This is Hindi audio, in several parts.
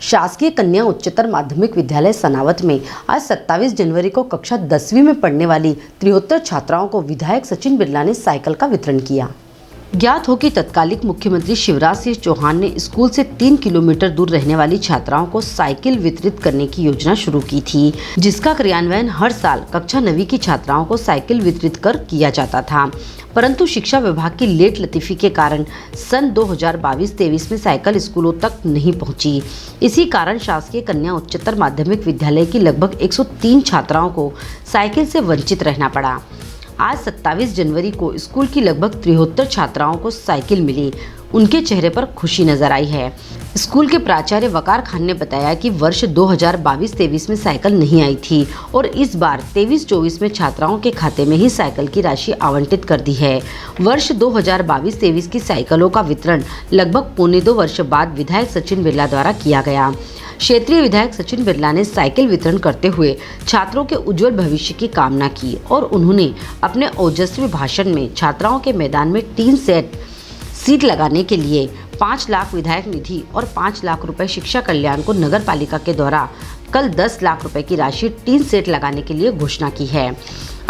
शासकीय कन्या उच्चतर माध्यमिक विद्यालय सनावद में आज 27 जनवरी को कक्षा 10वीं में पढ़ने वाली 73 छात्राओं को विधायक सचिन बिरला ने साइकिल का वितरण किया। ज्ञात हो कि तत्कालीन मुख्यमंत्री शिवराज सिंह चौहान ने स्कूल से 3 किलोमीटर दूर रहने वाली छात्राओं को साइकिल वितरित करने की योजना शुरू की थी, जिसका क्रियान्वयन हर साल कक्षा 9वीं की छात्राओं को साइकिल वितरित कर किया जाता था। परंतु शिक्षा विभाग की लेट लतीफी के कारण सन 2022-23 में साइकिल स्कूलों तक नहीं पहुंची। इसी कारण शासकीय कन्या उच्चतर माध्यमिक विद्यालय की लगभग 103 छात्राओं को साइकिल से वंचित रहना पड़ा। आज 27 जनवरी को स्कूल की लगभग 73 छात्राओं को साइकिल मिली। उनके चेहरे पर खुशी नजर आई है। स्कूल के प्राचार्य वकार खान ने बताया कि वर्ष 2022-23 में साइकिल नहीं आई थी और इस बार 23-24 में छात्राओं के खाते में ही साइकिल की राशि आवंटित कर दी है। वर्ष 2022-23 की साइकिलों का वितरण लगभग 1.25 वर्ष बाद विधायक सचिन बिरला द्वारा किया गया। क्षेत्रीय विधायक सचिन बिरला ने साइकिल वितरण करते हुए छात्रों के उज्जवल भविष्य की कामना की और उन्होंने अपने ओजस्वी भाषण में छात्राओं के मैदान में 3 सेट सीट लगाने के लिए 5 लाख विधायक निधि और 5 लाख रुपए शिक्षा कल्याण को नगर पालिका के द्वारा कल 10 लाख रुपए की राशि 3 सेट लगाने के लिए घोषणा की है।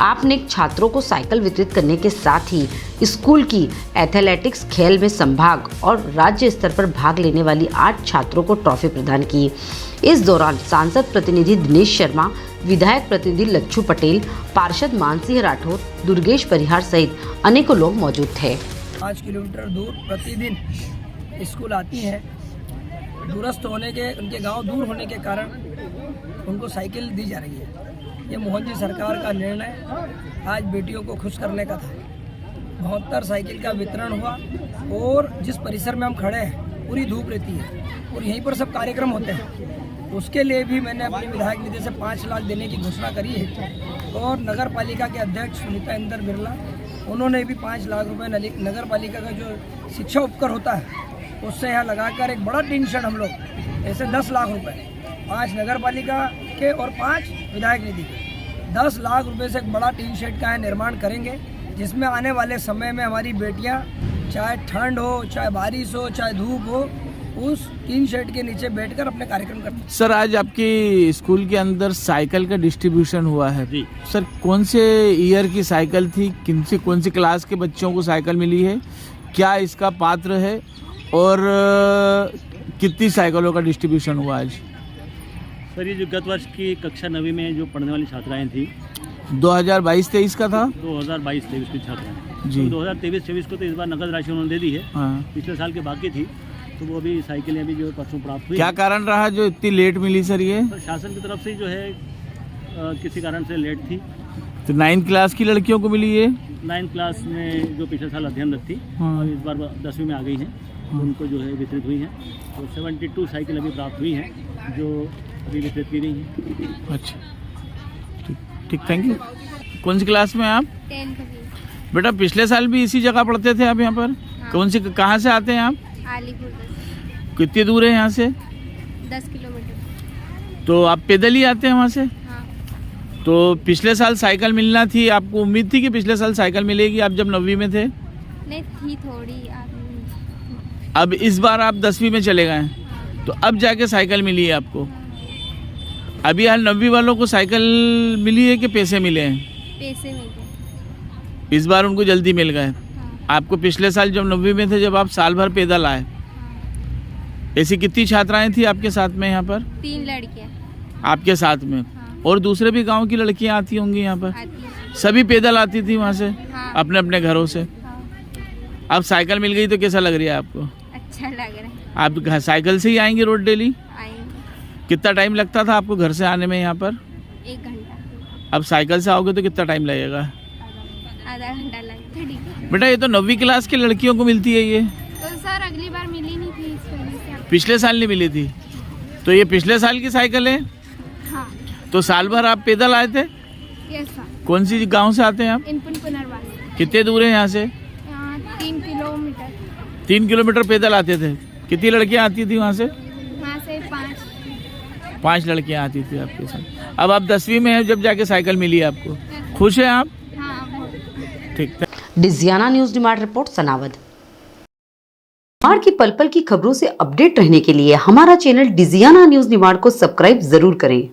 आपने छात्रों को साइकिल वितरित करने के साथ ही स्कूल की एथलेटिक्स खेल में संभाग और राज्य स्तर पर भाग लेने वाली 8 छात्रों को ट्रॉफी प्रदान की। इस दौरान सांसद प्रतिनिधि दिनेश शर्मा, विधायक प्रतिनिधि लच्छू पटेल, पार्षद मानसिंह राठौर, दुर्गेश परिहार सहित अनेकों लोग मौजूद थे। 5 किलोमीटर दूर प्रतिदिन स्कूल आती हैं। दूरस्थ होने के, उनके गांव दूर होने के कारण उनको साइकिल दी जा रही है। ये मोहन जी सरकार का निर्णय आज बेटियों को खुश करने का था। 72 साइकिल का वितरण हुआ और जिस परिसर में हम खड़े हैं पूरी धूप रहती है और यहीं पर सब कार्यक्रम होते हैं। उसके लिए भी मैंने अपनी विधायक निधि से 5 लाख देने की घोषणा करी है और नगर पालिका के अध्यक्ष सुनीता इंदर बिरला उन्होंने भी 5 लाख रुपए नगर पालिका का जो शिक्षा उपकर होता है उससे यहाँ लगाकर एक बड़ा टीन शेड हम लोग ऐसे 10 लाख रुपए 5 नगर पालिका के और 5 विधायक निधि के 10 लाख रुपए से एक बड़ा टीन शेड का निर्माण करेंगे, जिसमें आने वाले समय में हमारी बेटियाँ चाहे ठंड हो, चाहे बारिश हो, चाहे धूप हो, उस टीन शेड के नीचे बैठकर अपने कार्यक्रम करते हैं। सर, आज आपकी स्कूल के अंदर साइकिल का डिस्ट्रीब्यूशन हुआ है जी। सर, कौन से ईयर की साइकिल थी, कौन सी क्लास के बच्चों को साइकिल मिली है, क्या इसका पात्र है और कितनी साइकिलों का डिस्ट्रीब्यूशन हुआ आज? सर, ये जो गत वर्ष की कक्षा 9वीं में जो पढ़ने वाली छात्राएं थी 2022-23 का था 2022-23 की छात्राएं जी। तो 2023-24 को तो इस बार नकद राशि उन्होंने दे दी है। हाँ। पिछले साल की बाकी थी तो वो अभी साइकिलें अभी जो परसों प्राप्त हुई। क्या कारण रहा जो इतनी लेट मिली सर? ये सर, शासन की तरफ से जो है किसी कारण से लेट थी। तो 9th क्लास की लड़कियों को मिली है। 9th क्लास में जो पिछले साल अध्ययनरत थी हाँ। और इस बार 10वीं में आ गई हैं तो उनको जो है वितरित हुई हैं। तो 72 साइकिल अभी प्राप्त हुई हैं जो अभी वितरित की गई हैं। अच्छा, ठीक, थैंक यू। कौन सी क्लास में आप? 10th। बेटा, पिछले साल भी इसी जगह पढ़ते थे आप यहाँ पर? हाँ। कौन सी, कहाँ से आते हैं आप? आलीपुर। कितनी दूर है यहाँ से? 10 किलोमीटर। तो आप पैदल ही आते हैं वहाँ से? हाँ। तो पिछले साल साइकिल मिलना थी, आपको उम्मीद थी कि पिछले साल साइकिल मिलेगी आप जब 9वीं में थे? नहीं थी, थोड़ी। अब इस बार आप 10वीं में चले गए, तो अब जाके साइकिल मिली है आपको। अभी हाल 9वीं वालों को साइकिल मिली है कि पैसे मिले हैं? पैसे मिल गए। इस बार उनको जल्दी मिल गए। हाँ। आपको पिछले साल जब 9वीं में थे, जब आप साल भर पैदल आए, ऐसी कितनी छात्राएं थी आपके साथ में यहाँ पर? 3 लड़कियाँ आपके साथ में। हाँ। और दूसरे भी गांव की लड़कियां आती होंगी यहाँ पर? आती। सभी पैदल आती थी वहाँ से? हाँ। अपने अपने घरों से। हाँ। अब साइकिल मिल गई तो कैसा लग रही है आपको? अच्छा लग रहा है। आप साइकिल से ही आएंगे रोज डेली? आएंगे। कितना टाइम लगता था आपको घर से आने में यहाँ पर? 1 घंटा। अब साइकिल से आओगे तो कितना टाइम लगेगा? आधा घंटा लगेगा। बेटा, ये तो 9वीं क्लास की लड़कियों को मिलती है ये। तो सर अगली बार मिली नहीं थी, इस वजह से। पिछले साल नहीं मिली थी, तो ये पिछले साल की साइकिल है। हाँ। तो साल भर आप पैदल आए थे? Yes sir. कौन सी गांव से आते हैं आप? इनपुन पुनर्वास। कितने दूर है यहाँ से? 3 किलोमीटर। 3 किलोमीटर पैदल आते थे। कितनी लड़कियाँ आती थी वहाँ से? वहाँ से 5 लड़कियाँ आती थी आपके साथ। अब आप 10वीं में हैं, जब जाके साइकिल मिली आपको, खुश हैं आप? हाँ। ठीक। Digiana news demand report Sanawad. Nimar की पल पल की खबरों से अपडेट रहने के लिए हमारा चैनल डिजियाना न्यूज निमाड़ को सब्सक्राइब जरूर करें।